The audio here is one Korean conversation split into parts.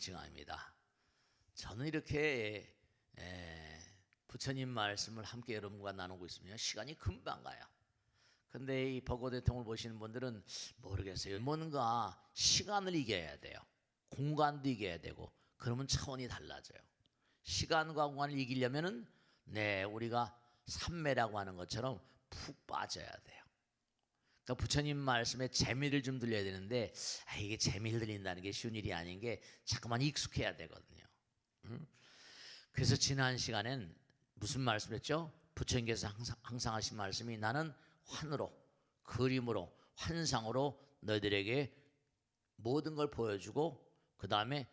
칭합니다. 저는 이렇게 부처님 말씀을 함께 여러분과 나누고 있으면 시간이 금방 가요. 근데 이 벚꽃대통을 보시는 분들은 모르겠어요. 뭔가 시간을 이겨야 돼요. 공간도 이겨야 되고, 그러면 차원이 달라져요. 시간과 공간을 이기려면은 우리가 삼매라고 하는 것처럼 푹 빠져야 돼요. 그러니까 부처님 말씀에 재미를 좀 들려야 되는데 이게 재미를 들린다는 게 쉬운 일이 아닌 게 자꾸만 익숙해야 되거든요. 그래서 지난 시간엔 무슨 말씀했죠? 부처님께서 항상 하신 말씀이 나는 환으로, 그림으로, 환상으로 너희들에게 모든 걸 보여주고 그 다음에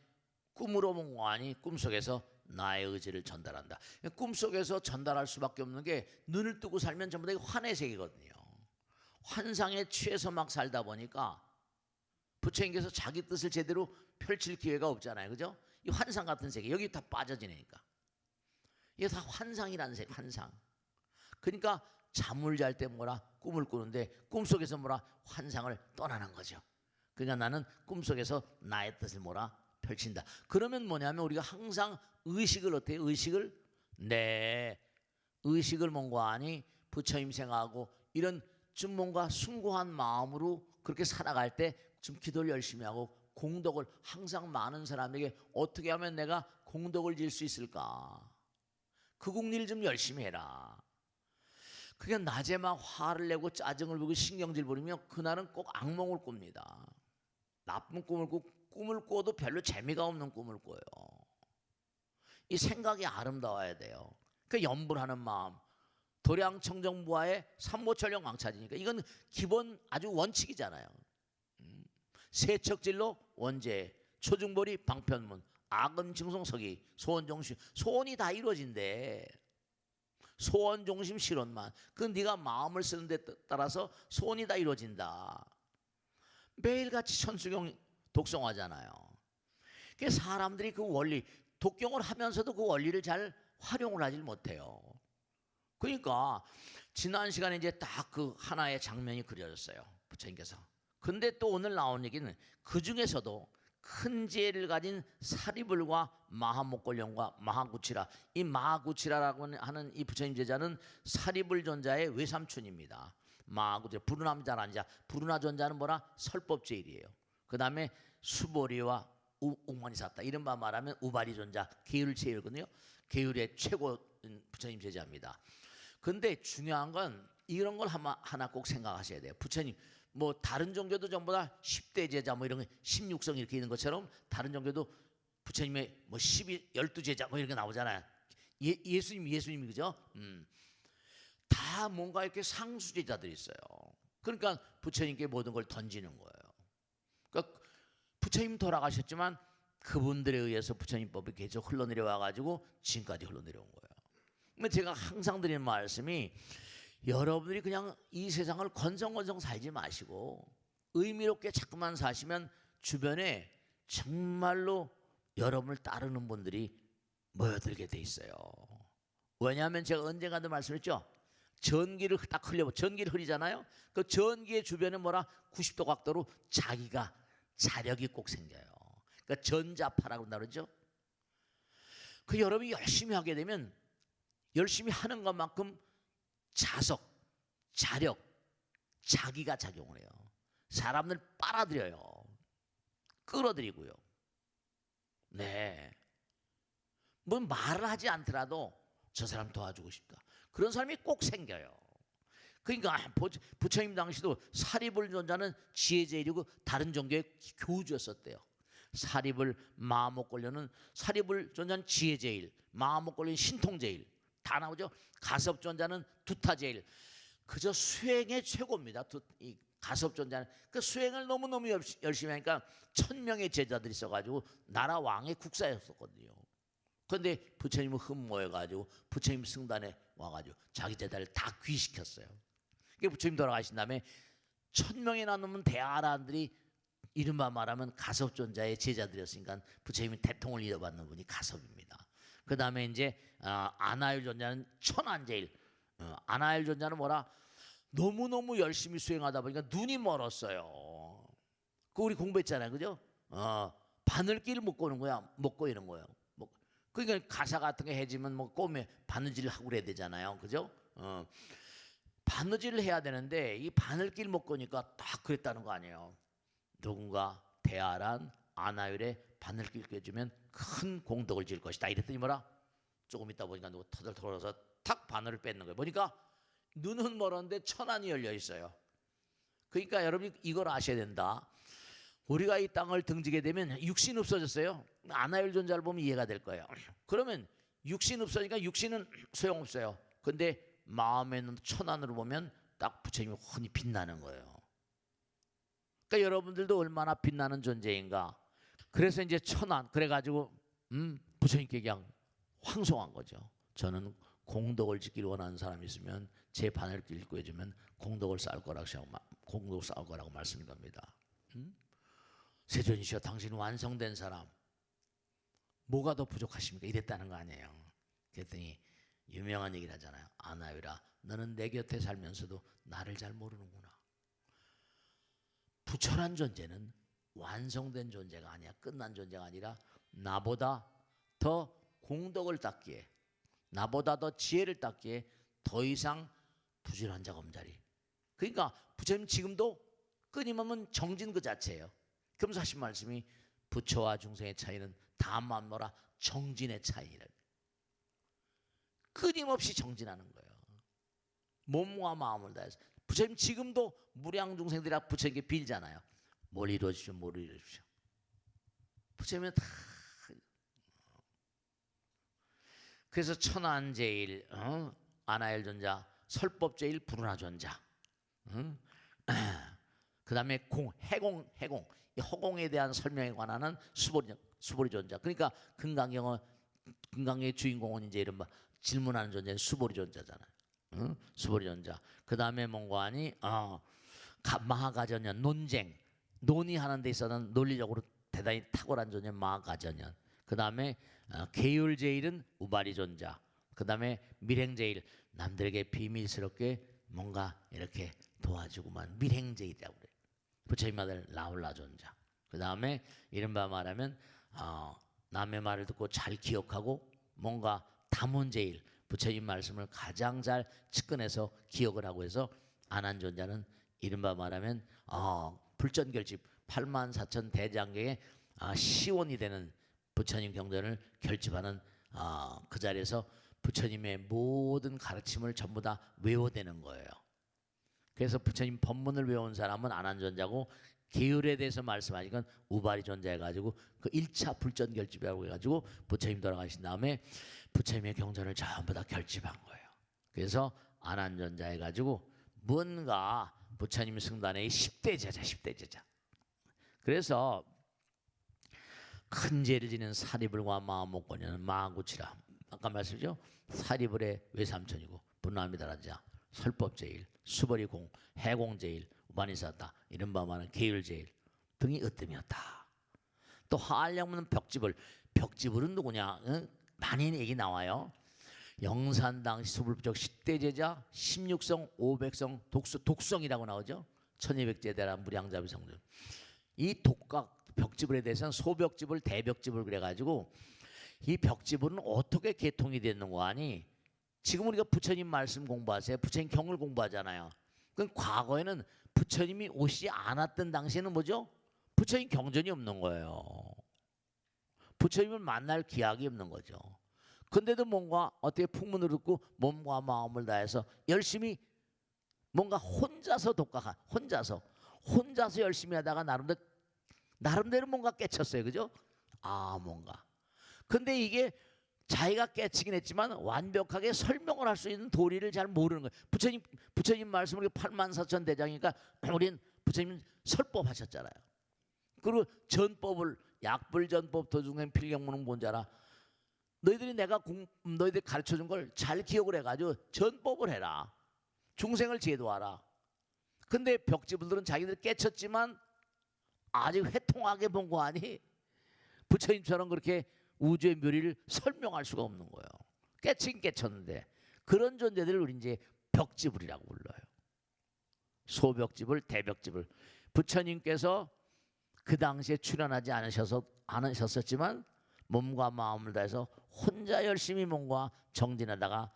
꿈으로 몽환히 꿈속에서 나의 의지를 전달한다. 꿈속에서 전달할 수밖에 없는 게 눈을 뜨고 살면 전부 다 환의 세계거든요. 환상에 취해서 막 살다 보니까 부처님께서 자기 뜻을 제대로 펼칠 기회가 없잖아요. 그죠? 이 환상 같은 세계, 여기 다 빠져지니까. 이게 다 환상이라는 세계, 환상. 그러니까 잠을 잘 때 뭐라 꿈을 꾸는데 꿈속에서 뭐라 환상을 떠나는 거죠. 그러니까 나는 꿈속에서 나의 뜻을 뭐라 펼친다. 그러면 뭐냐면 우리가 항상 의식을 어떻게 해요? 의식을 몽고하니 부처님 생각하고 이런 좀 뭔가 숭고한 마음으로 그렇게 살아갈 때 좀 기도를 열심히 하고 공덕을 항상 많은 사람에게 어떻게 하면 내가 공덕을 질 수 있을까? 그 공리를 좀 열심히 해라. 그게 낮에 막 화를 내고 짜증을 부리고 신경질 부리면 그날은 꼭 악몽을 꿉니다. 나쁜 꿈을 꾸고 꿈을 꿔도 별로 재미가 없는 꿈을 꿔요. 이 생각이 아름다워야 돼요. 그 염불하는 마음, 도량청정부하의 삼보철령 왕차지니까 이건 기본 아주 원칙이잖아요. 세척질로 원제, 초중보리 방편문, 아금증송서기, 소원종심, 소원이 다 이루어진대. 소원종심 실원만, 그 네가 마음을 쓰는 데 따라서 소원이 다 이루어진다. 매일같이 천수경 독송하잖아요. 그러니까 사람들이 그 원리, 독경을 하면서도 그 원리를 잘 활용을 하질 못해요. 그러니까 지난 시간에 이제 딱 그 하나의 장면이 그려졌어요, 부처님께서. 근데 또 오늘 나온 얘기는 그 중에서도 큰 지혜를 가진 사리불과 마하목골령과 마하구치라, 이 마하구치라라고 하는 이 부처님 제자는 사리불 전자의 외삼촌입니다. 마하구치라, 부르나자라는 자, 부르나 전자는 뭐라? 설법제일이에요. 그 다음에 수보리와 옥만이사다, 이른바 말하면 우바리 전자, 계율 제일거든요. 계율의 최고 부처님 제자입니다. 근데 중요한 건 이런 걸 하나 꼭 생각하셔야 돼요. 부처님 뭐 다른 종교도 전부 다 10대 제자 뭐 이런 거 16성 이렇게 있는 것처럼 다른 종교도 부처님의 뭐 12제자 뭐 이런 게 나오잖아요. 예수님이 그죠? 다 뭔가 이렇게 상수제자들이 있어요. 그러니까 부처님께 모든 걸 던지는 거예요. 그러니까 부처님 돌아가셨지만 그분들에 의해서 부처님법이 계속 흘러내려와 가지고 지금까지 흘러내려온 거예요. 제가 항상 드리는 말씀이 여러분들이 그냥 이 세상을 건성건성 살지 마시고 의미롭게 자꾸만 사시면 주변에 정말로 여러분을 따르는 분들이 모여들게 돼 있어요. 왜냐하면 제가 언젠가도 말씀했죠. 전기를 딱 전기를 흐리잖아요. 그 전기의 주변에 뭐라 90도 각도로 자기가 자력이 꼭 생겨요. 그러니까 전자파라고 그러죠. 그 여러분이 열심히 하게 되면 열심히 하는 것만큼 자석, 자력, 자기가 작용을 해요. 사람들 빨아들여요. 끌어들이고요. 뭐 말을 하지 않더라도 저 사람 도와주고 싶다, 그런 사람이 꼭 생겨요. 그러니까 부처님 당시도 사리불 전자는 지혜제일이고 다른 종교의 교주였었대요. 사리불 마하목골련은 사리불 전자는 지혜제일, 마하목골련은 신통제일 다 나오죠. 가섭전자는 두타제일, 그저 수행의 최고입니다. 이 가섭전자는 그 수행을 너무너무 열심히 하니까 1000명의 제자들이 있어가지고 나라 왕의 국사였었거든요. 그런데 부처님은 흠모해가지고 부처님 승단에 와가지고 자기 제자를 다 귀시켰어요. 부처님 돌아가신 다음에 1000명이나 넘는 대아라들이 이른바 말하면 가섭전자의 제자들이었으니까 부처님이 대통을 이어받는 분이 가섭입니다. 그 다음에 이제 아나율전자는 천안제일. 아나율전자는 뭐라? 너무너무 열심히 수행하다 보니까 눈이 멀었어요. 그 우리 공부했잖아요, 그죠? 바늘길 못 꼬는 거야. 못 꼬이는 거예요. 그러니까 가사 같은 게 해지면 뭐 꼬매 바느질을 하고 그래야 되잖아요. 그죠? 바느질을 해야 되는데 이 바늘길 못 꼬니까 딱 그랬다는 거 아니에요. 누군가 대아란 아나율의 바늘길 꿰주면 큰 공덕을 지을 것이다. 이랬더니 뭐라? 조금 있다 보니까 누구 터덜터덜해서 탁 바늘을 뺏는 거예요. 보니까 눈은 멀었는데 천안이 열려 있어요. 그러니까 여러분이 이걸 아셔야 된다. 우리가 이 땅을 등지게 되면 육신 없어졌어요. 아나율 존자를 보면 이해가 될 거예요. 그러면 육신 없어지니까 육신은 소용없어요. 근데 마음에는 천안으로 보면 딱 부처님이 훤히 빛나는 거예요. 그러니까 여러분들도 얼마나 빛나는 존재인가. 그래서 이제 천안 그래가지고 부처님께 그냥 황송한 거죠. 저는 공덕을 짓기를 원하는 사람이 있으면 제 바늘길 꿰주면 공덕을 쌓을 거라고 말씀인 겁니다. 세존이시여 당신 완성된 사람 뭐가 더 부족하십니까? 이랬다는 거 아니에요. 그랬더니 유명한 얘기를 하잖아요. 아나율아 너는 내 곁에 살면서도 나를 잘 모르는구나. 부처란 존재는 완성된 존재가 아니야. 끝난 존재가 아니라 나보다 더 공덕을 닦기에 나보다 더 지혜를 닦기에 더 이상 부지런한 자가 없자리. 그러니까 부처님 지금도 끊임없는 정진 그 자체예요. 그러면서 하신 말씀이 부처와 중생의 차이는 다만 뭐라 정진의 차이라. 끊임없이 정진하는 거예요. 몸과 마음을 다해서. 부처님 지금도 무량 중생들이 부처님께 빌잖아요. 뭘 이루어주십시오. 뭘 이루어주십시오. 부처님은 다. 그래서 천안제일 아나율 존자 설법제일 불운하 존자 그 다음에 해공 이 허공에 대한 설명에 관한 수보리 존자. 그러니까 금강경의 주인공은 이제 이른바 질문하는 존재는 수보리 존자잖아요. 수보리 존자. 그 다음에 뭔가 하니 마하가전연 논의하는 데 있어서는 논리적으로 대단히 탁월한 존재 마하가전연. 그 다음에 계율제일은 우바리 존자. 그 다음에 밀행제일 남들에게 비밀스럽게 뭔가 이렇게 도와주고만 밀행제일이라고 그래요. 부처님 아들 라울라 존자. 그 다음에 이른바 말하면 남의 말을 듣고 잘 기억하고 뭔가 담원제일 부처님 말씀을 가장 잘 측근해서 기억을 하고 해서 안한 존자는 이른바 말하면 불전결집 84,000 대장경의 시원이 되는 부처님 경전을 결집하는 그 자리에서 부처님의 모든 가르침을 전부 다 외워대는 거예요. 그래서 부처님 법문을 외운 사람은 안한존자고 계율에 대해서 말씀하신 건 우바리 존자 해가지고 그 1차 불전결집이라고 해가지고 부처님 돌아가신 다음에 부처님의 경전을 전부 다 결집한 거예요. 그래서 안한존자 해가지고 뭔가 부처님 승단의 10대 제자. 그래서 큰 죄를 지는 사리불과 마음목권이는 마구치라. 아까 말씀이죠. 사리불의 외삼촌이고 분남이다라자 설법제일, 수벌이공, 해공제일, 우반이사다 이른바 말하는 계율제일 등이 으뜸이었다. 또 하알량문은 벽지불은 누구냐? 많이 얘기 나와요. 영산당 수불부적 10대 제자 16성 500성 독성이라고 나오죠. 1200제대란 무량자비성들. 이 독각 벽지불에 대해서는 소벽지불 대벽지불 그래가지고 이 벽지불은 어떻게 개통이 됐는가 하니 지금 우리가 부처님 말씀 공부하세요. 부처님 경을 공부하잖아요. 그럼 과거에는 부처님이 오시지 않았던 당시에는 뭐죠? 부처님 경전이 없는 거예요. 부처님을 만날 기약이 없는 거죠. 근데도 뭔가 어떻게 풍문을 듣고 몸과 마음을 다해서 열심히 뭔가 혼자서 독학한 혼자서 열심히 하다가 나름대로 뭔가 깨쳤어요. 그죠? 뭔가. 근데 이게 자기가 깨치긴 했지만 완벽하게 설명을 할 수 있는 도리를 잘 모르는 거예요. 부처님 말씀을 84,000 대장이니까 우린 부처님 설법 하셨잖아요. 그리고 전법을 약불전법 도중행 필경문은 뭔지 알아? 너희들이 너희들이 가르쳐준 걸 잘 기억을 해가지고 전법을 해라. 중생을 제도하라. 근데 벽지불들은 자기들 깨쳤지만 아직 회통하게 본 거 아니? 부처님처럼 그렇게 우주의 묘리를 설명할 수가 없는 거예요. 깨치긴 깨쳤는데 그런 존재들을 우리 이제 벽지불이라고 불러요. 소벽지불, 대벽지불. 부처님께서 그 당시에 출연하지 않으셨었지만 몸과 마음을 다해서 혼자 열심히 몸과 정진하다가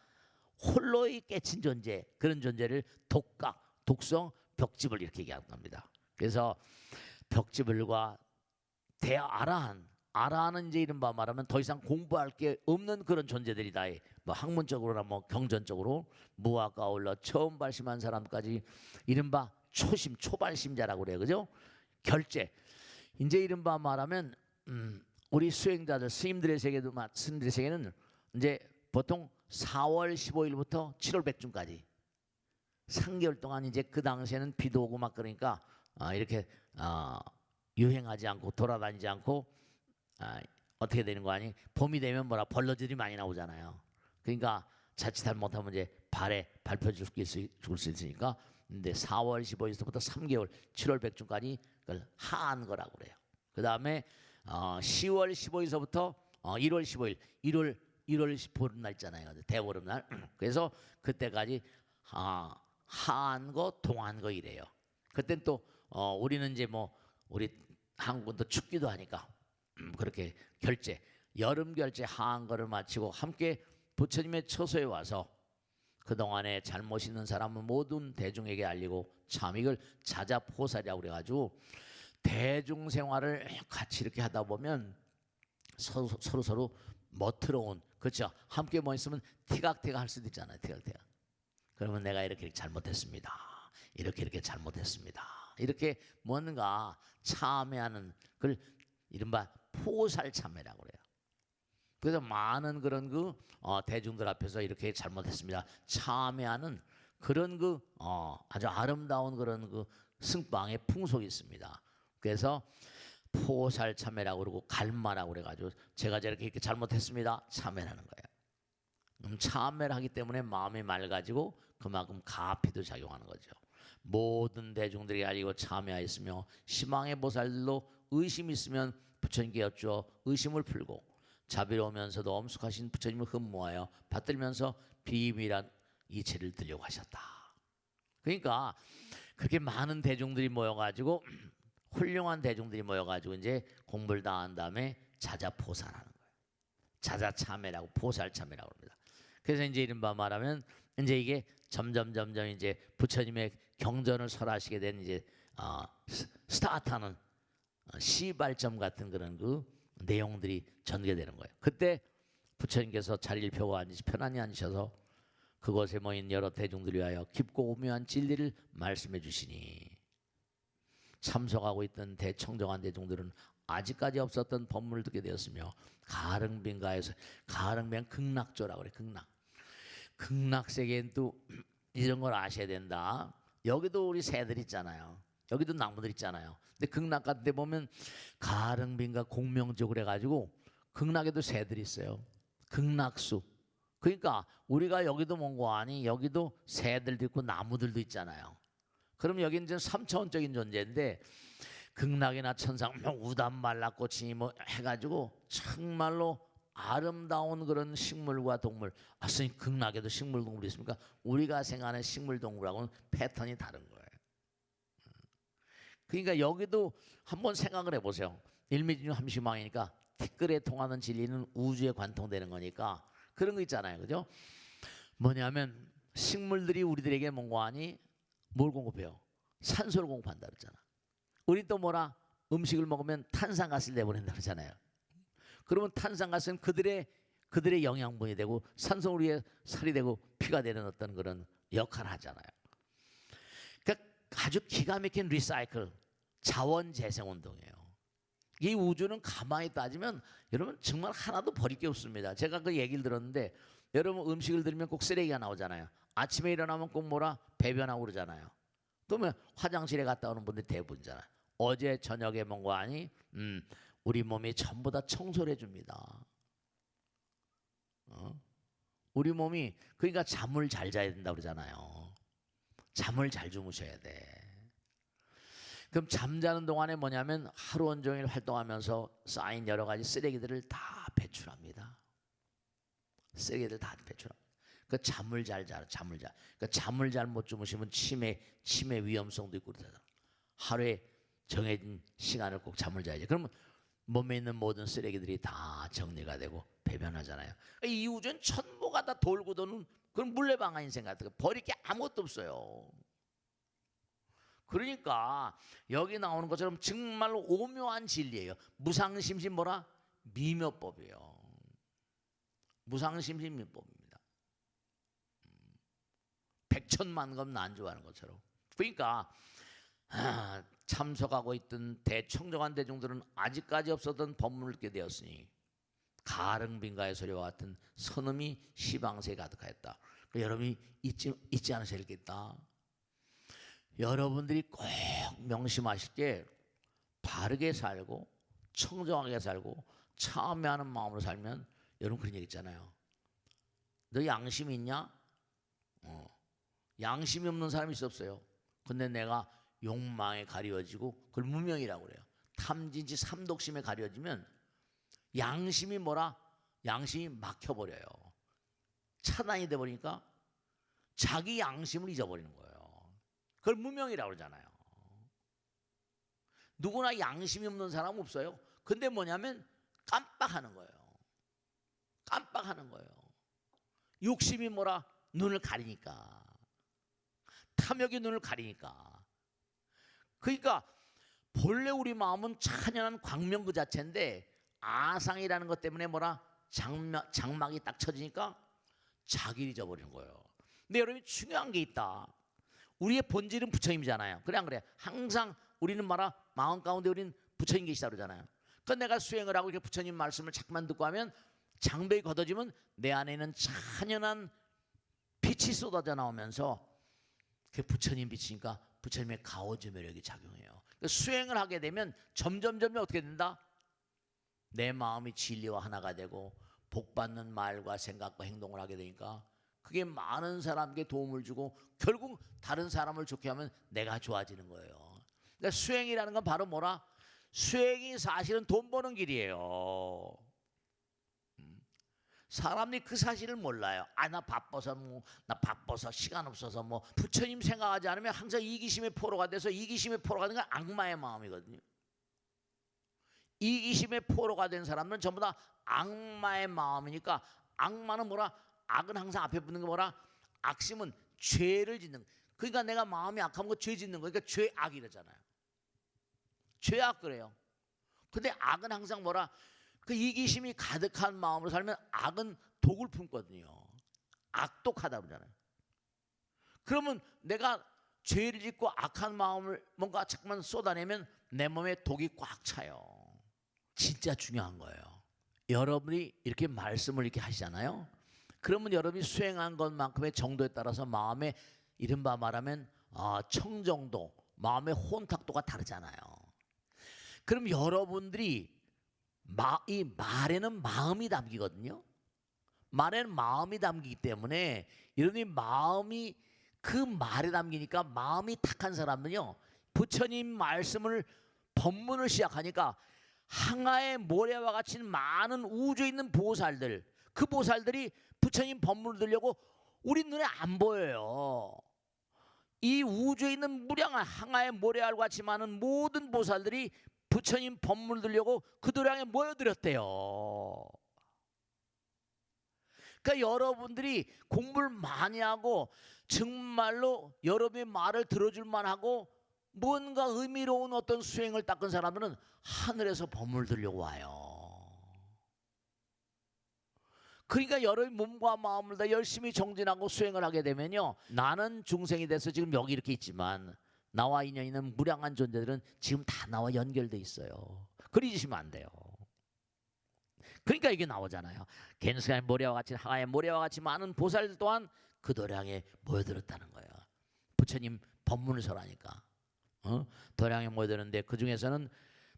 홀로이 깨친 존재, 그런 존재를 독각, 독성, 벽집을 이렇게 얘기하는 겁니다. 그래서 벽집을과 아라한은 이제 이른바 말하면 더 이상 공부할 게 없는 그런 존재들이다. 뭐 학문적으로나 뭐 경전적으로 무화과 아울러 처음 발심한 사람까지 이른바 초발심자라고 그래요, 그죠? 결제. 이제 이른바 말하면 우리 수행자들 스님들의 세계는 이제 보통 4월 15일부터 7월 백중까지 3개월 동안 이제 그 당시에는 비도 오고 막 그러니까 이렇게 유행하지 않고 돌아다니지 않고 어떻게 되는 거 아니? 봄이 되면 뭐라 벌러들이 많이 나오잖아요. 그러니까 자칫 못하면 이제 발에 밟혀 죽을 수 있으니까. 근데 4월 15일부터 3개월 7월 백중까지 그걸 하한 거라고 그래요. 그 다음에 10월 15일서부터 1월 15일 1월 보름날 있잖아요. 대보름날. 그래서 그때까지 하한 거 동한 거 이래요. 그땐 또 우리는 이제 뭐 우리 한국은 또 춥기도 하니까 그렇게 결제 여름 결제 하한 거를 마치고 함께 부처님의 처소에 와서 그동안에 잘못 있는 사람은 모든 대중에게 알리고 참 이걸 자자포살이라고 그래가지고 대중생활을 같이 이렇게 하다 보면 서로 멋스러운, 그렇죠? 함께 뭐 있으면 티각태각 할 수도 있잖아요. 티각태각. 그러면 내가 이렇게 잘못했습니다. 이렇게 잘못했습니다. 이렇게 뭔가 참회하는 걸 이른바 포살 참회라고 그래요. 그래서 많은 그런 대중들 앞에서 이렇게 잘못했습니다. 참회하는 그런 아주 아름다운 그런 승방의 풍속이 있습니다. 그래서 포살 참회라고 그러고 갈마라고 그래가지고 제가 저렇게 이렇게 잘못했습니다. 참회하는 거예요. 참회를 하기 때문에 마음이 맑아지고 그만큼 가피도 작용하는 거죠. 모든 대중들이 알리고 참회하였으며 희망의 보살들로 의심이 있으면 부처님께 여쭈어 의심을 풀고 자비로우면서도 엄숙하신 부처님을 흠모하여 받들면서 비밀한 이체를 들려고 하셨다. 그러니까 그렇게 많은 대중들이 모여가지고 훌륭한 대중들이 모여가지고 이제 공부를 다 한 다음에 자자포살하는 거예요. 자자참회라고 포살참회라고 합니다. 그래서 이제 이른바 말하면 이제 이게 점점 이제 부처님의 경전을 설하시게 된 이제 스타트하는 시발점 같은 그런 내용들이 전개되는 거예요. 그때 부처님께서 자리를 펴고 편안히 앉으셔서 그곳에 모인 여러 대중들을 위하여 깊고 오묘한 진리를 말씀해 주시니 참석하고 있던 대청정한 대중들은 아직까지 없었던 법문을 듣게 되었으며 가릉빈가에서 가릉빈 극락조라고 그래. 극락 세계엔 또 이런 걸 아셔야 된다. 여기도 우리 새들 있잖아요. 여기도 나무들 있잖아요. 근데 극락 같은 데 보면 가릉빈가 공명적으로 해가지고 극락에도 새들이 있어요. 극락수. 그러니까 우리가 여기도 뭔고 아니 여기도 새들도 있고 나무들도 있잖아요. 그럼 여기는 좀 3차원적인 존재인데 극락이나 천상 우단 말라꽃이 뭐 해가지고 정말로 아름다운 그런 식물과 동물. 선생님 극락에도 식물 동물이 있습니까? 우리가 생각하는 식물 동물하고는 패턴이 다른 거예요. 그러니까 여기도 한번 생각을 해보세요. 일미진유 함시망이니까 티끌에 통하는 진리는 우주에 관통되는 거니까 그런 거 있잖아요, 그죠? 뭐냐면 식물들이 우리들에게 뭔가 하니 뭘 공급해요? 산소를 공급한다 그랬잖아. 우리 또 뭐라 음식을 먹으면 탄산가스를 내보낸다 그러잖아요. 그러면 탄산가스는 그들의 영양분이 되고 산소 우리의 살이 되고 피가 되는 어떤 그런 역할을 하잖아요. 그러니까 아주 기가 막힌 리사이클 자원 재생 운동이에요. 이 우주는 가만히 따지면 여러분 정말 하나도 버릴 게 없습니다. 제가 그 얘기를 들었는데 여러분 음식을 들으면 꼭 쓰레기가 나오잖아요. 아침에 일어나면 꼭 뭐라 배변하고 그러잖아요. 그러면 화장실에 갔다 오는 분들이 대부분이잖아요. 어제 저녁에 뭔가 하니 우리 몸이 전부 다 청소를 해줍니다. 우리 몸이 그러니까 잠을 잘 자야 된다 그러잖아요. 잠을 잘 주무셔야 돼. 그럼 잠자는 동안에 뭐냐면 하루 온종일 활동하면서 쌓인 여러 가지 쓰레기들을 다 배출합니다. 쓰레기들 다 배출합니다. 그 잠을 잘 자라. 그 잠을 잘 못 주무시면 치매 위험성도 있고 그러잖아요. 하루에 정해진 시간을 꼭 잠을 자야지. 그러면 몸에 있는 모든 쓰레기들이 다 정리가 되고 배변하잖아요. 이 우주는 천모가 다 돌고 도는 그런 물레방아 인생 같은 거, 버릴 게 아무것도 없어요. 그러니까 여기 나오는 것처럼 정말로 오묘한 진리예요. 무상심신 뭐라? 미묘법이에요. 무상심신 미묘법입니다. 백천만금 난주하는 것처럼. 그러니까 참석하고 있던 대청정한 대중들은 아직까지 없었던 법문을 듣게 되었으니 가릉빈가의 소리와 같은 선음이 시방세에 가득하였다. 여러분이 잊지 않으셔야겠다. 여러분들이 꼭 명심하실 게 바르게 살고 청정하게 살고 참회하는 마음으로 살면, 여러분 그런 얘기 있잖아요. 너 양심 있냐? 양심이 없는 사람이 있어 없어요? 근데 내가 욕망에 가려지고 그걸 무명이라고 그래요. 탐진치 삼독심에 가려지면 양심이 뭐라? 양심이 막혀버려요. 차단이 돼버리니까 자기 양심을 잊어버리는 거예요. 그걸 무명이라고 그러잖아요. 누구나 양심이 없는 사람 없어요. 근데 뭐냐면 깜빡하는 거예요. 깜빡하는 거예요. 욕심이 뭐라? 눈을 가리니까. 탐욕이 눈을 가리니까. 그러니까 본래 우리 마음은 찬연한 광명 그 자체인데 아상이라는 것 때문에 뭐라? 장막이 딱 쳐지니까 자기를 잊어버리는 거예요. 근데 여러분이 중요한 게 있다. 우리의 본질은 부처님이잖아요. 그래 안 그래? 항상 우리는 말아 마음 가운데 우리는 부처님 계시다 그러잖아요. 그러니까 내가 수행을 하고 이렇게 부처님 말씀을 자꾸만 듣고 하면 장벽이 걷어지면 내 안에는 찬연한 빛이 쏟아져 나오면서 그 부처님 빛이니까 부처님의 가오즈 매력이 작용해요. 그러니까 수행을 하게 되면 점점 어떻게 된다? 내 마음이 진리와 하나가 되고 복받는 말과 생각과 행동을 하게 되니까 그게 많은 사람에게 도움을 주고 결국 다른 사람을 좋게 하면 내가 좋아지는 거예요. 그러니까 수행이라는 건 바로 뭐라? 수행이 사실은 돈 버는 길이에요. 사람들이 그 사실을 몰라요. 나 바빠서 시간 없어서 부처님 생각하지 않으면 항상 이기심의 포로가 돼서 이기심의 포로가 된 건 악마의 마음이거든요. 이기심의 포로가 된 사람은 전부 다 악마의 마음이니까 악마는 뭐라? 악은 항상 앞에 붙는 게 뭐라? 악심은 죄를 짓는 거. 그러니까 내가 마음이 악한 거 죄 짓는 거. 그러니까 죄악이라잖아요. 죄악 그래요. 근데 악은 항상 뭐라? 그 이기심이 가득한 마음으로 살면 악은 독을 품거든요. 악독하다 그러잖아요. 그러면 내가 죄를 짓고 악한 마음을 뭔가 자꾸만 쏟아내면 내 몸에 독이 꽉 차요. 진짜 중요한 거예요. 여러분이 이렇게 말씀을 이렇게 하시잖아요. 그러면 여러분이 수행한 것만큼의 정도에 따라서 마음의 이른바 말하면 청정도, 마음의 혼탁도가 다르잖아요. 그럼 여러분들이 이 말에는 마음이 담기거든요. 말에는 마음이 담기기 때문에 여러분이 마음이 그 말에 담기니까 마음이 탁한 사람은요, 부처님 말씀을 법문을 시작하니까 항아의 모래와 같이 많은 우주에 있는 보살들, 그 보살들이 부처님 법문을 들으려고 우리 눈에 안 보여요. 이 우주에 있는 무량한 항아의 모래알과 같이 많은 모든 보살들이 부처님 법문을 들으려고 그 도량에 모여들었대요. 그러니까 여러분들이 공부를 많이 하고 정말로 여러분의 말을 들어줄만 하고 뭔가 의미로운 어떤 수행을 닦은 사람들은 하늘에서 법문을 들으려고 와요. 그러니까 여러분 몸과 마음을 다 열심히 정진하고 수행을 하게 되면요, 나는 중생이 돼서 지금 여기 이렇게 있지만 나와 인연 있는 무량한 존재들은 지금 다 나와 연결돼 있어요. 그리 잊으시면 안 돼요. 그러니까 이게 나오잖아요. 갠스가의 모래와 같이 항아의 모래와 같이 많은 보살들 또한 그 도량에 모여들었다는 거예요. 부처님 법문을 설하니까 도량에 모여드는데 그 중에서는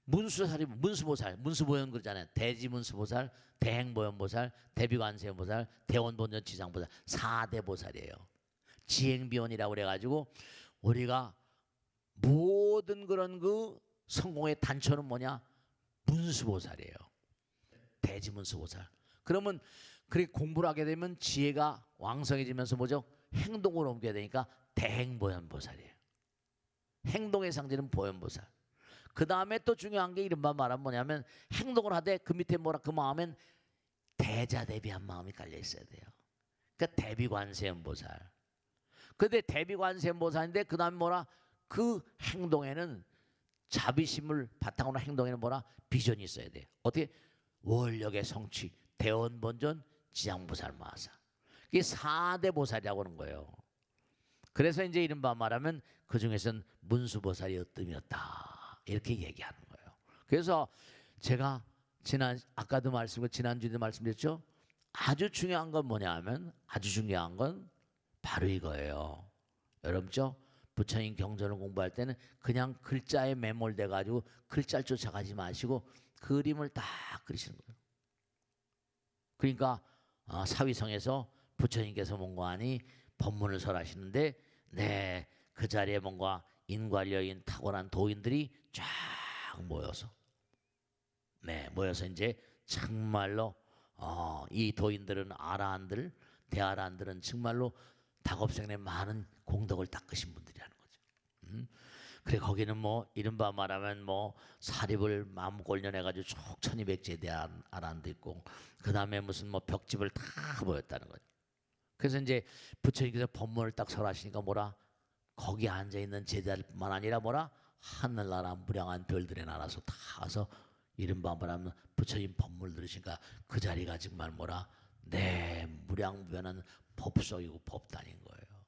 문수보살, 문수보현 그러잖아요. 대지문수보살, 대행보현보살, 대비관세음보살, 대원본전지장보살 4대 보살이에요. 지행비원이라고 그래가지고 우리가 모든 그런 그 성공의 단초는 뭐냐? 문수보살이에요. 대지문수보살. 그러면 그렇게 공부를 하게 되면 지혜가 왕성해지면서 뭐죠? 행동으로 옮겨야 되니까 대행보현보살이에요. 행동의 상징은 보현보살. 그 다음에 또 중요한 게 이른바 말하면 뭐냐면 행동을 하되 그 밑에 뭐라 그 마음엔 대자대비한 마음이 깔려 있어야 돼요. 그러니까 대비관세음보살. 근데 대비관세음보살인데 그 다음에 뭐라 그 행동에는 자비심을 바탕으로 행동에는 뭐라 비전이 있어야 돼요. 어떻게 월력의 성취 대원본전 지장보살 마사. 이게 4대 보살이라고 하는 거예요. 그래서 이제 이른바 말하면 그 중에서는 문수보살이 으뜸이었다 이렇게 얘기하는 거예요. 그래서 제가 아까도 말씀드렸고 지난주에도 말씀드렸죠. 아주 중요한 건 뭐냐면 아주 중요한 건 바로 이거예요. 여러분죠? 부처님 경전을 공부할 때는 그냥 글자에 매몰돼 가지고 글자를 쫓아가지 마시고 그림을 딱 그리시는 거예요. 그러니까 사위성에서 부처님께서 뭔가 하니 법문을 설하시는데 네, 그 자리에 뭔가 인관여인 탁월한 도인들이 쫙 모여서 모여서 이제 정말로 이 도인들은 아라한들 대아라한들은 정말로 다급생의 많은 공덕을 닦으신 분들이라는 거죠. 그래 거기는 뭐 이른바 말하면 뭐 사립을 마음골련해 가지고 쭉 1200제에 대한 아란도 있고 그 다음에 무슨 뭐 벽집을 다 보였다는 거죠. 그래서 이제 부처님께서 법문을 딱 설하시니까 뭐라 거기 앉아 있는 제자들뿐만 아니라 뭐라 하늘나라 무량한 별들의 나라서 다 와서 이른바 말하면 부처님 법문을 들으시니까 그 자리가 정말 뭐라 무량무변한 법석이고 법단인 거예요.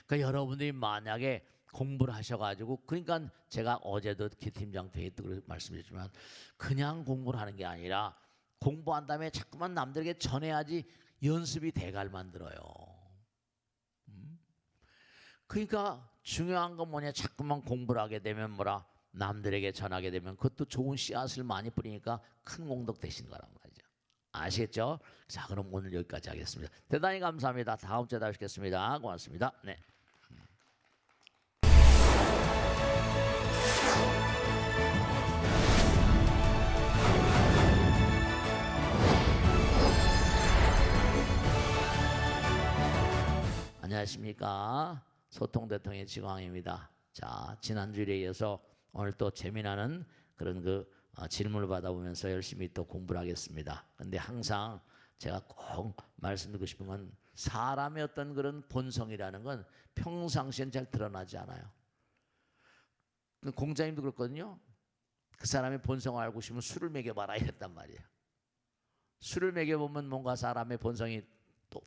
그러니까 여러분들이 만약에 공부를 하셔가지고 그러니까 제가 어제도 기팀장 회의 때 말씀드렸지만 그냥 공부를 하는 게 아니라 공부한 다음에 자꾸만 남들에게 전해야지 연습이 돼갈 만들어요. 그러니까 중요한 건 뭐냐 자꾸만 공부를 하게 되면 뭐라 남들에게 전하게 되면 그것도 좋은 씨앗을 많이 뿌리니까 큰 공덕 되시는 거란 말이죠. 아시겠죠? 자 그럼 오늘 여기까지 하겠습니다. 대단히 감사합니다. 다음 주에 다시 뵙겠습니다. 고맙습니다. 네. 안녕하십니까. 소통대통의 지광입니다. 자 지난주에 이어서 오늘 또 재미나는 그런 질문을 받아보면서 열심히 또 공부를 하겠습니다. 근데 항상 제가 꼭 말씀드리고 싶은 건 사람의 어떤 그런 본성이라는 건 평상시엔 잘 드러나지 않아요. 공자님도 그렇거든요. 그 사람의 본성을 알고 싶으면 술을 먹여봐라 이랬단 말이에요. 술을 먹여보면 뭔가 사람의 본성이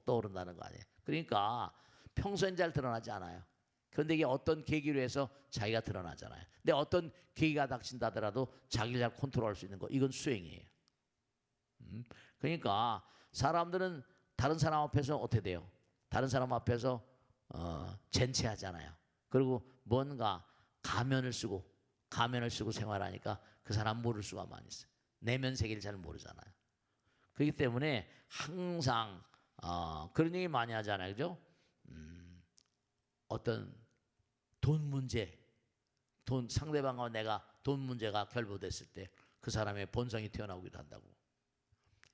떠오른다는 거 아니에요. 그러니까 평소엔 잘 드러나지 않아요. 그런데 이게 어떤 계기로 해서 자기가 드러나잖아요. 근데 어떤 계기가 닥친다 하더라도 자기를 잘 컨트롤할 수 있는 거 이건 수행이에요. 그러니까 사람들은 다른 사람 앞에서 어떻게 돼요? 다른 사람 앞에서 젠체하잖아요. 그리고 뭔가 가면을 쓰고 생활하니까 그 사람 모를 수가 많이 있어요. 내면 세계를 잘 모르잖아요. 그렇기 때문에 항상 그런 얘기 많이 하잖아요. 그죠? 어떤 돈 문제, 상대방과 내가 돈 문제가 결부됐을 때 그 사람의 본성이 튀어나오기도 한다고.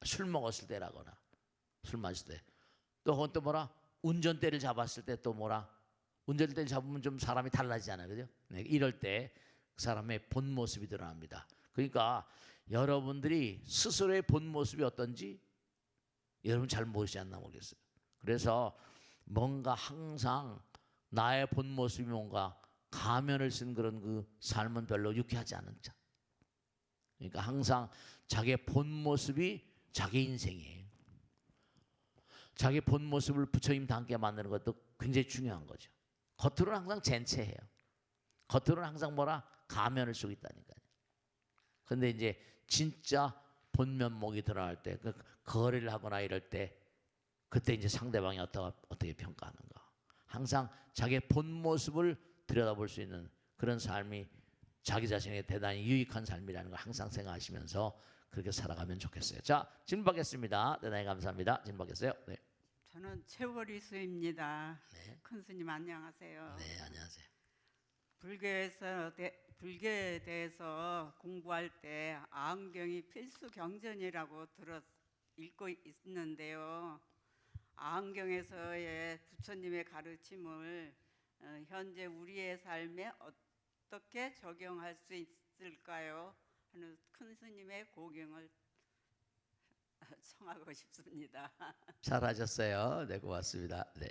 술 먹었을 때라거나 술 마실 때 또 뭐라 운전대를 잡았을 때 또 뭐라 운전대를 잡으면 좀 사람이 달라지잖아요. 그죠? 네, 이럴 때 그 사람의 본 모습이 드러납니다. 그러니까 여러분들이 스스로의 본 모습이 어떤지 여러분 잘 모르지 않나 모르겠어요. 그래서 뭔가 항상 나의 본 모습이 뭔가 가면을 쓴 그런 그 삶은 별로 유쾌하지 않은 자. 그러니까 항상 자기의 본 모습이 자기 인생이에요. 자기 본 모습을 부처님 닮게 만드는 것도 굉장히 중요한 거죠. 겉으로는 항상 젠체해요. 겉으로는 항상 뭐라 가면을 쓰고 있다니까요. 그런데 이제 진짜 본 면목이 드러날 때, 거래를 하거나 이럴 때, 그때 이제 상대방이 어떻게 평가하는가. 항상 자기의 본 모습을 들여다볼 수 있는 그런 삶이 자기 자신에게 대단히 유익한 삶이라는 걸 항상 생각하시면서 그렇게 살아가면 좋겠어요. 자, 질문 받겠습니다. 대단히 감사합니다. 질문 받겠어요? 네. 저는 최월이 수입니다. 네. 큰 스님 안녕하세요. 네, 안녕하세요. 불교에 대해서 공부할 때 아흥경이 필수 경전이라고 읽고 있는데요. 아흥경에서의 부처님의 가르침을 현재 우리의 삶에 어떻게 적용할 수 있을까요? 하는 큰 스님의 고경을 청하고 싶습니다. 잘하셨어요. 네, 고맙습니다. 네.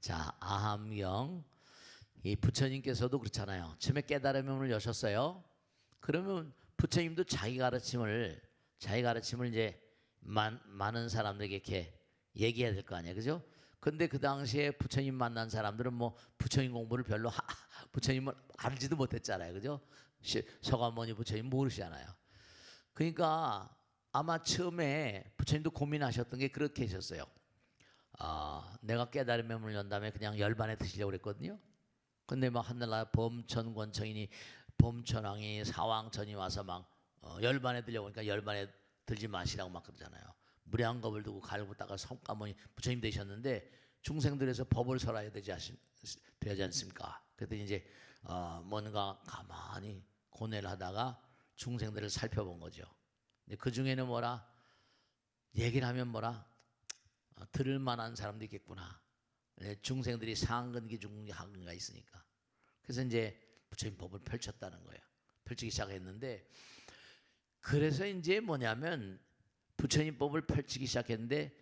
자, 아함경. 이 부처님께서도 그렇잖아요. 처음에 깨달음의 문을 여셨어요. 그러면 부처님도 자기 가르침을 이제 많은 사람들에게 이렇게 얘기해야 될 거 아니에요, 그죠? 근데 그 당시에 부처님 만난 사람들은 뭐 부처님 공부를 별로 부처님을 알지도 못했잖아요, 그죠? 서가모니 부처님 모르시잖아요. 그러니까 아마 처음에 부처님도 고민하셨던 게 그렇게 하셨어요. 내가 깨달음의 문을 연 다음에 그냥 열반에 드시려고 그랬거든요. 근데 막 하늘나라 범천권청이니 범천왕이 사왕천이 와서 막 열반에 들려고 하니까 열반에 들지 마시라고 막 그러잖아요. 무량겁을 두고 갈고다가 성가모니 부처님 되셨는데 중생들에서 법을 설해야 되지 않습니까? 그랬더니 이제 뭔가 가만히 고뇌를 하다가 중생들을 살펴본 거죠. 근데 그 중에는 뭐라 얘기를 하면 뭐라 들을 만한 사람도 있겠구나. 중생들이 상근기 중근기 하근기가 있으니까. 그래서 이제 부처님 법을 펼쳤다는 거예요. 펼치기 시작했는데 그래서 이제 뭐냐면 부처님 법을 펼치기 시작했는데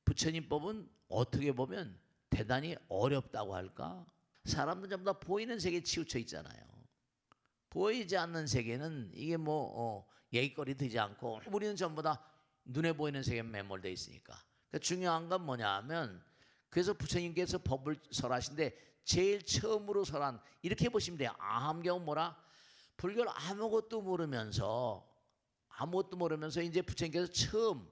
부처님 법은 어떻게 보면 대단히 어렵다고 할까? 사람들 전부 다 보이는 세계에 치우쳐 있잖아요. 보이지 않는 세계는 이게 뭐 얘기거리 되지 않고 우리는 전부 다 눈에 보이는 세계에 매몰되어 있으니까. 그러니까 중요한 건 뭐냐 하면 그래서 부처님께서 법을 설하신데 제일 처음으로 설한 이렇게 보시면 돼요. 아함경은 뭐라? 불교를 아무것도 모르면서 이제 부처님께서 처음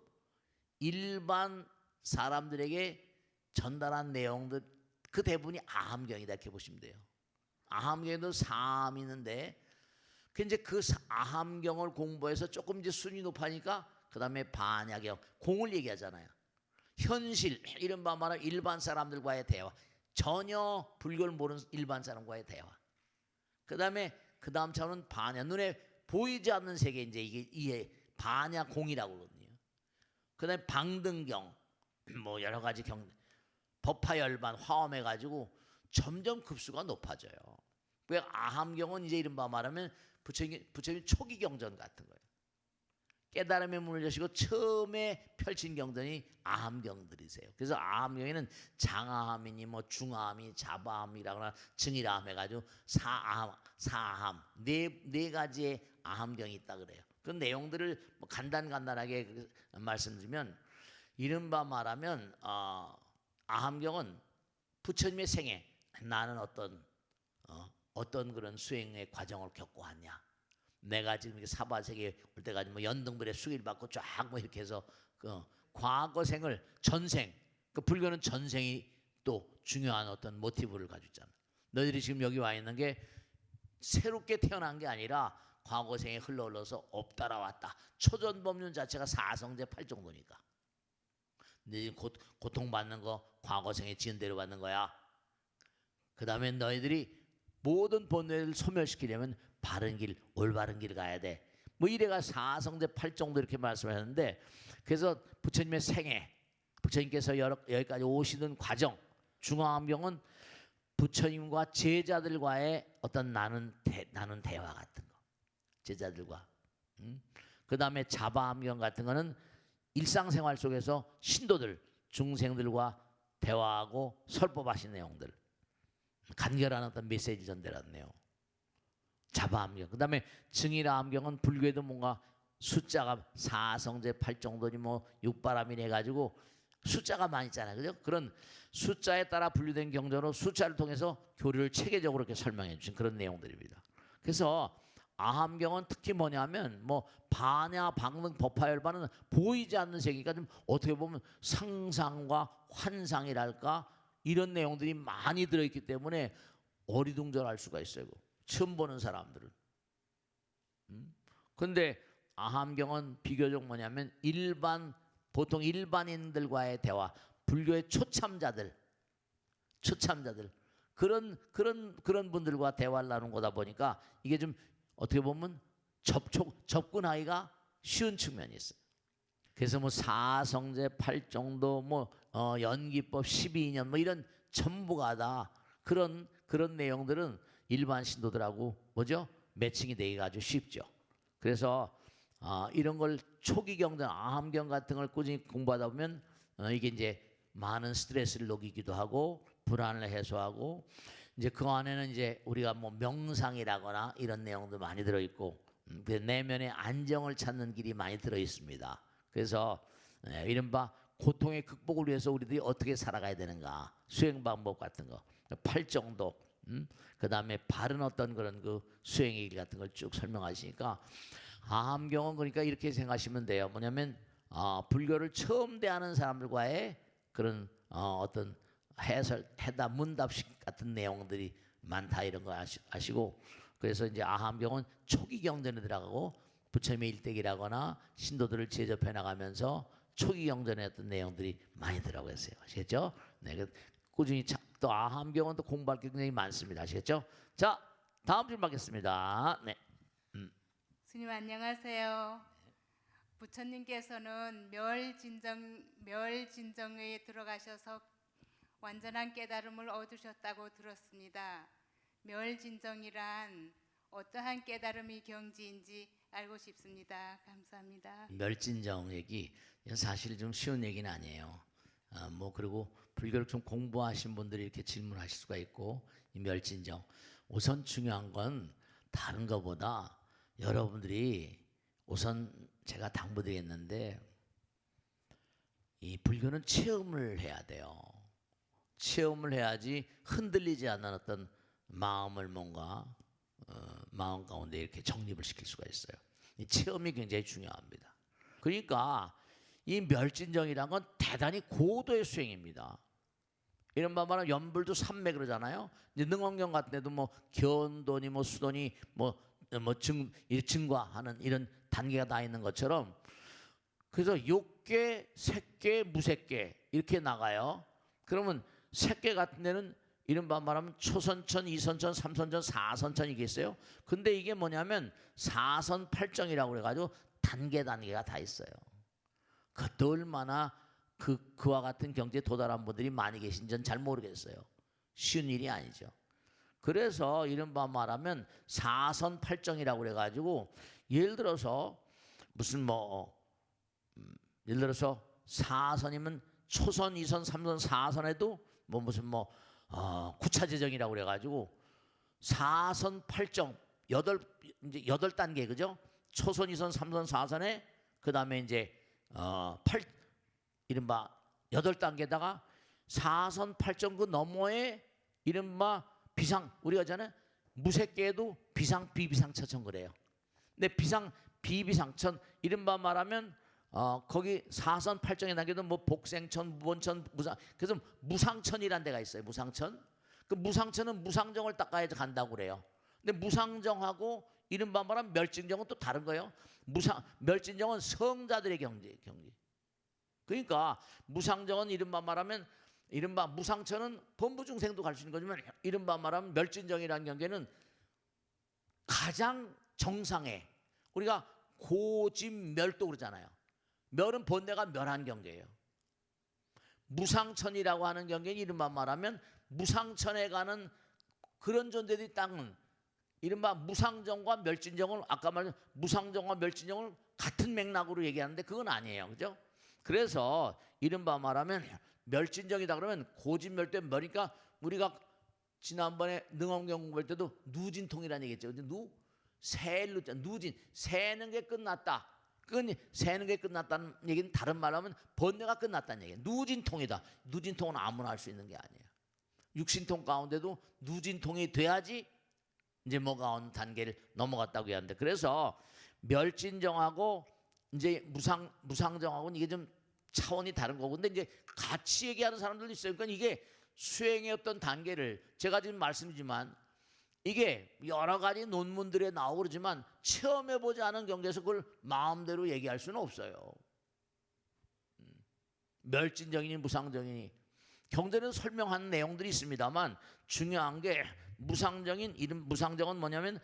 일반 사람들에게 전달한 내용들 그 대부분이 아함경이다 이렇게 보시면 돼요. 아함경에도 사함이 있는데 이제 그 아함경을 공부해서 조금 이제 순위 높아니까 그 다음에 반야경 공을 얘기하잖아요. 현실 이른바 말하면 일반 사람들과의 대화, 전혀 불교를 모르는 일반 사람과의 대화. 그 다음 차원은 반야, 눈에 보이지 않는 세계 이제 이게 반야 공이라고 그러거든요. 그 다음에 방등경, 뭐 여러 가지 법화열반 화엄해 가지고 점점 급수가 높아져요. 왜 아함경은 이제 이른바 말하면 부처님 초기 경전 같은 거예요. 깨달음의 문을 여시고 처음에 펼친 경전이 아함경들이세요. 그래서 아함경에는 장아함이니 뭐 중아함이 자바함이라거나 증이라함 해가지고 사함 네 가지의 아함경이 있다 그래요. 그 내용들을 뭐 간단하게 말씀드리면 이른바 말하면 아함경은 부처님의 생애 나는 어떤 그런 수행의 과정을 겪고 왔냐. 내가 지금 사바세계에 올 때까지 뭐 연등불에 수기를 받고 쫙 뭐 이렇게 해서 그 과거 생을 전생, 그 불교는 전생이 또 중요한 어떤 모티브를 가지고 있잖아. 너희들이 지금 여기 와 있는 게 새롭게 태어난 게 아니라 과거 생에 흘러서 업따라왔다. 초전법륜 자체가 사성제 8정도니까. 근데 지금 고통받는 거 과거 생에 지은 대로 받는 거야. 그 다음에 너희들이 모든 본뇌를 소멸시키려면 바른 길, 올바른 길 가야 돼. 뭐 이래가 사성제 8정도 이렇게 말씀하셨는데 그래서 부처님의 생애, 부처님께서 여기까지 오시는 과정, 중화암경은 부처님과 제자들과의 어떤 나눈 대화 같은 거, 제자들과. 그 다음에 자바암경 같은 거는 일상생활 속에서 신도들, 중생들과 대화하고 설법하신 내용들, 간결한 어떤 메시지 전달하는 내용. 자바암경. 그 다음에 증이라암경은 불교에도 뭔가 숫자가 사성제 8정도니 뭐 육바람이니 해가지고 숫자가 많이 있잖아요. 그죠? 그런 숫자에 따라 분류된 경전으로 숫자를 통해서 교리를 체계적으로 이렇게 설명해 주신 그런 내용들입니다. 그래서 아함경은 특히 뭐냐면 뭐 반야, 방등, 법화열반은 보이지 않는 세계가 좀 어떻게 보면 상상과 환상이랄까 이런 내용들이 많이 들어있기 때문에 어리둥절할 수가 있어요. 처음 보는 사람들은. 그런데 아함경은 비교적 뭐냐면 보통 일반인들과의 대화, 불교의 초참자들 그런 분들과 대화를 나눈 거다 보니까 이게 좀 어떻게 보면 접근하기가 쉬운 측면이 있어요. 그래서 뭐 사성제 8정도 뭐 연기법 12년 뭐 이런 전부가 다 그런 내용들은 일반 신도들하고 뭐죠? 매칭이 되기가 아주 쉽죠. 그래서 이런 걸 초기 경전, 암경 같은 걸 꾸준히 공부하다 보면 이게 이제 많은 스트레스를 녹이기도 하고 불안을 해소하고 이제 그 안에는 이제 우리가 뭐 명상이라거나 이런 내용도 많이 들어 있고 그 내면의 안정을 찾는 길이 많이 들어 있습니다. 그래서 이른바 고통의 극복을 위해서 우리들이 어떻게 살아가야 되는가 수행 방법 같은 거 팔정도 그다음에 바른 어떤 그런 그 수행의 길 같은 걸 쭉 설명하시니까 암경은 그러니까 이렇게 생각하시면 돼요. 뭐냐면 불교를 처음 대하는 사람들과의 그런 어떤 해설, 해답, 문답식 같은 내용들이 많다 이런 거 아시고 그래서 이제 아함경은 초기 경전에 들어가고 부처님의 일대기라거나 신도들을 제접해 나가면서 초기 경전의 어떤 내용들이 많이 들어가고 있어요. 아시겠죠? 네, 꾸준히 또 아함경은 또 공부할 게 굉장히 많습니다. 아시겠죠? 자, 다음 질문 받겠습니다. 네. 스님 안녕하세요. 부처님께서는 멸진정에 들어가셔서 완전한 깨달음을 얻으셨다고 들었습니다. 멸진정이란 어떠한 깨달음이 경지인지 알고 싶습니다. 감사합니다. 멸진정 얘기 사실 좀 쉬운 얘기는 아니에요. 뭐 그리고 불교를 좀 공부하신 분들이 이렇게 질문하실 수가 있고 이 멸진정 우선 중요한 건 다른 것보다 여러분들이 우선 제가 당부드리겠는데 이 불교는 체험을 해야 돼요. 체험을 해야지 흔들리지 않는 어떤 마음을 뭔가 마음 가운데 이렇게 정립을 시킬 수가 있어요. 이 체험이 굉장히 중요합니다. 그러니까 이 멸진정이란 건 대단히 고도의 수행입니다. 이런 말하면 연불도 삼매 그러잖아요. 이제 능엄경 같은 데도 뭐 견도니 뭐 수도니 증과하는 이런 단계가 다 있는 것처럼 그래서 욕계, 색계, 무색계 이렇게 나가요. 그러면 색계 같은 데는 이른바 말하면 초선천, 이선천, 삼선천, 사선천 이게 있어요. 근데 이게 뭐냐면 사선 팔정이라고 그래가지고 단계가 다 있어요. 그것도 얼마나 그와 같은 경지에 도달한 분들이 많이 계신지 는 잘 모르겠어요. 쉬운 일이 아니죠. 그래서 이른바 말하면 사선 팔정이라고 그래가지고 예를 들어서 무슨 예를 들어서 사선이면 초선, 이선, 삼선, 사선에도 무슨 구차재정이라고 그래가지고 사선 팔정 이제 8단계 그죠? 초선, 이선, 삼선, 사선에 그 다음에 이제 이른바 8단계다가 사선 팔정 그 너머에 이른바 비상 우리가 하잖아요. 무색계에도 비상 비비상처천 그래요. 근데 비상 비비상천 이른바 말하면 거기 사선 팔정의 단계도 뭐 복생천, 무본천, 무상 그래서 무상천이라는 데가 있어요. 무상천. 그 무상천은 무상정을 닦아야지 간다고 그래요. 근데 무상정하고 이른바 말하면 멸진정은 또 다른 거예요. 멸진정은 성자들의 경지. 그러니까 무상정은 이른바 말하면 이른바 무상천은 범부중생도 갈 수 있는 거지만 이른바 말하면 멸진정이라는 경계는 가장 정상에 우리가 고짐멸도 그러잖아요. 멸은 본래가 멸한 경계예요. 무상천이라고 하는 경계는 이른바 말하면 무상천에 가는 그런 존재들이 땅은 이른바 무상정과 멸진정을 아까 말한 무상정과 멸진정을 같은 맥락으로 얘기하는데 그건 아니에요. 그죠? 그래서 이른바 말하면 멸진정이다 그러면 고진멸도 멸이니까 우리가 지난번에 능엄경 공부할 때도 누진통이라는 얘기했죠. 셀로 누진 세는 게 끝났다. 그건 세는 게 끝났다는 얘기는 다른 말로 하면 번뇌가 끝났다는 얘기예요. 누진통이다. 누진통은 아무나 할 수 있는 게 아니에요. 육신통 가운데도 누진통이 돼야지 이제 뭐가 어느 단계를 넘어갔다고 하는데 그래서 멸진정하고 이제 무상정하고는 이게 좀 차원이 다른 거고 근데 이제 같이 얘기하는 사람들도 있어요. 그러니까 이게 수행의 어떤 단계를 제가 지금 말씀이지만 이게 여러 가지 논문들에 나오고 그러지만 체험해보지 않은 경계에서 그걸 마음대로 얘기할 수는 없어요. 멸진정이니 무상정이니 경전에서 설명하는 내용들이 있습니다만 중요한 게 무상정은 뭐냐면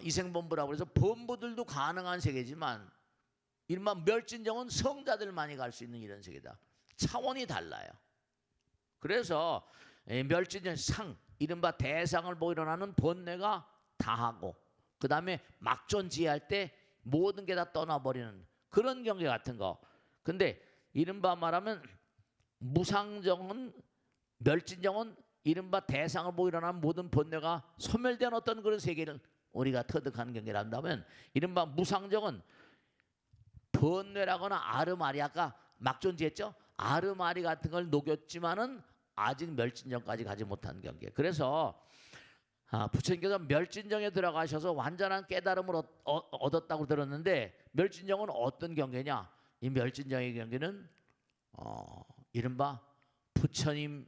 이생범부라고 해서 범부들도 가능한 세계지만 이른바 멸진정은 성자들만이 갈 수 있는 이런 세계다. 차원이 달라요. 그래서 멸진정 이른바 대상을 보고 일어나는 번뇌가 다하고 그 다음에 막존지할 때 모든 게 다 떠나버리는 그런 경계 같은 거. 근데 이른바 말하면 무상정은 멸진정은 이른바 대상을 보고 일어나는 모든 번뇌가 소멸된 어떤 그런 세계를 우리가 터득하는 경계를 한다면, 이른바 무상정은 번뇌라거나 아르마리, 아까 막존지했죠? 아르마리 같은 걸 녹였지만은 아직 멸진정까지 가지 못한 경계. 그래서 부처님께서 멸진정에 들어가셔서 완전한 깨달음을 얻었다고 들었는데, 멸진정은 어떤 경계냐? 이 멸진정의 경계는 이른바 부처님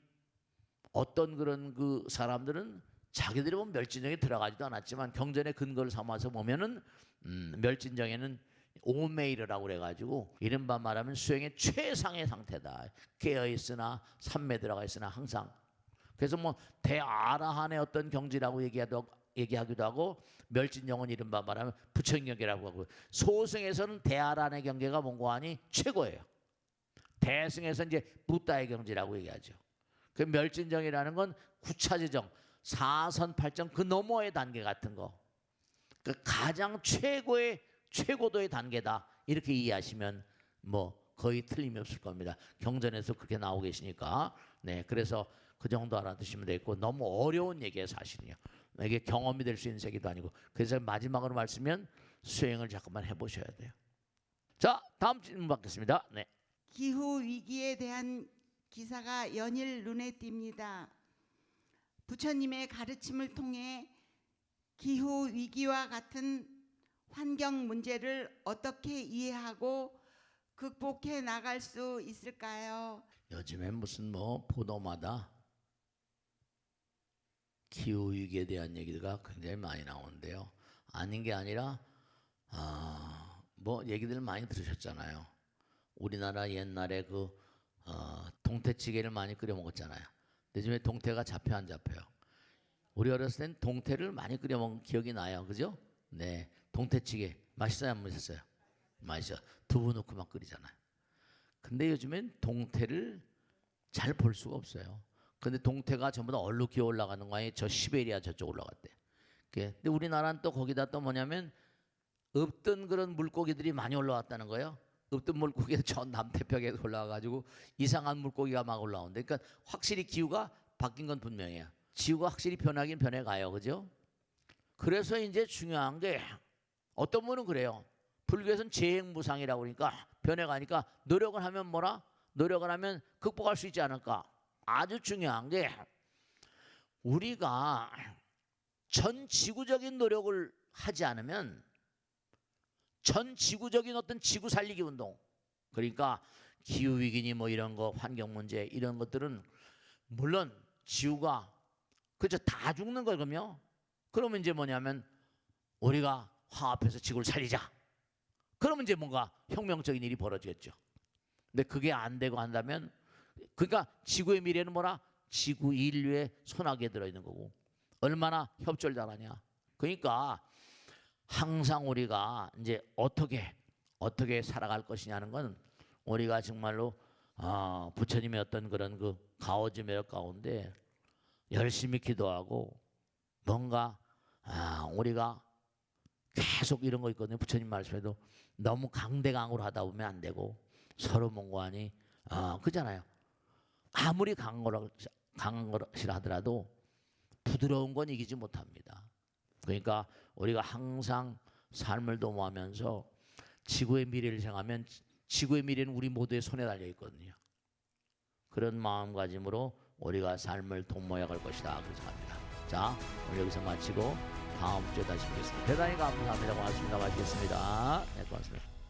어떤 그런 그 사람들은 자기들이 보면 멸진정에 들어가지도 않았지만 경전의 근거를 삼아서 보면은 멸진정에는 오메이르라고 그래가지고 이른바 말하면 수행의 최상의 상태다. 깨어있으나 삼매 들어가 있으나 항상. 그래서 뭐 대아라한의 어떤 경지라고 얘기하기도 하고, 멸진정은 이른바 말하면 부처님 경계라고 하고, 소승에서는 대아라한의 경계가 뭔고 하니 최고예요. 대승에서 이제 부다의 경지라고 얘기하죠. 그 멸진정이라는 건 구차지정, 사선팔정 그 너머의 단계 같은 거, 그 가장 최고도의 단계다, 이렇게 이해하시면 뭐 거의 틀림이 없을 겁니다. 경전에서 그렇게 나오고 계시니까. 네, 그래서 그 정도 알아두시면 되겠고, 너무 어려운 얘기예요 사실은요. 이게 경험이 될 수 있는 세계도 아니고. 그래서 마지막으로 말씀면 수행을 잠깐만 해보셔야 돼요. 자, 다음 질문 받겠습니다. 네. 기후 위기에 대한 기사가 연일 눈에 띕니다. 부처님의 가르침을 통해 기후 위기와 같은 환경 문제를 어떻게 이해하고 극복해 나갈 수 있을까요? 요즘에 무슨 뭐 보도마다 기후 위기에 대한 얘기가 굉장히 많이 나오는데요. 아닌 게 아니라 뭐 얘기들 많이 들으셨잖아요. 우리나라 옛날에 그 동태찌개를 많이 끓여 먹었잖아요. 요즘에 동태가 잡혀 안 잡혀요? 우리 어렸을 땐 동태를 많이 끓여 먹은 기억이 나요. 그죠? 네, 동태찌개 맛있어요, 안 맛있어요? 맛있어. 두부 넣고 막 끓이잖아요. 근데 요즘엔 동태를 잘 볼 수가 없어요. 근데 동태가 전부 다 얼룩 기어 올라가는 거 아니에요? 저 시베리아 저쪽 올라갔대. 근데 우리나라는 또 거기다 또 뭐냐면 없던 그런 물고기들이 많이 올라왔다는 거예요. 없던 물고기가 저 남태평에 올라와가지고 이상한 물고기가 막 올라오는데, 그러니까 확실히 기후가 바뀐 건 분명해요. 지구가 확실히 변하긴 변해가요. 그죠? 그래서 이제 중요한 게, 어떤 분은 그래요. 불교에서는 재행무상이라고 그러니까 변해가니까 노력을 하면 뭐라? 노력을 하면 극복할 수 있지 않을까? 아주 중요한 게, 우리가 전 지구적인 노력을 하지 않으면 전 지구적인 어떤 지구 살리기 운동, 그러니까 기후 위기니 뭐 이런 거, 환경 문제 이런 것들은 물론 지구가 그저 다 죽는 거거든요. 그러면 이제 뭐냐면 우리가 화합해서 지구를 살리자. 그러면 이제 뭔가 혁명적인 일이 벌어지겠죠. 근데 그게 안 되고 한다면, 그러니까 지구의 미래는 뭐라? 지구 인류의 손아귀에 들어있는 거고, 얼마나 협조를 잘하냐. 그러니까 항상 우리가 이제 어떻게 살아갈 것이냐는 건, 우리가 정말로 부처님의 어떤 그런 그 가오지 매력 가운데 열심히 기도하고, 뭔가 우리가 계속 이런 거 있거든요. 부처님 말씀에도 너무 강대강으로 하다 보면 안 되고, 서로 뭔가하니 그잖아요. 아무리 강한 것이라 하더라도 부드러운 건 이기지 못합니다. 그러니까 우리가 항상 삶을 도모하면서 지구의 미래를 생각하면, 지구의 미래는 우리 모두의 손에 달려 있거든요. 그런 마음가짐으로 우리가 삶을 도모해 갈 것이다, 그렇게 생각합니다. 자, 오늘 여기서 마치고 다음 주에 다시 뵙겠습니다. 대단히 감사합니다. 고맙습니다. 마치겠습니다. 네, 고맙습니다.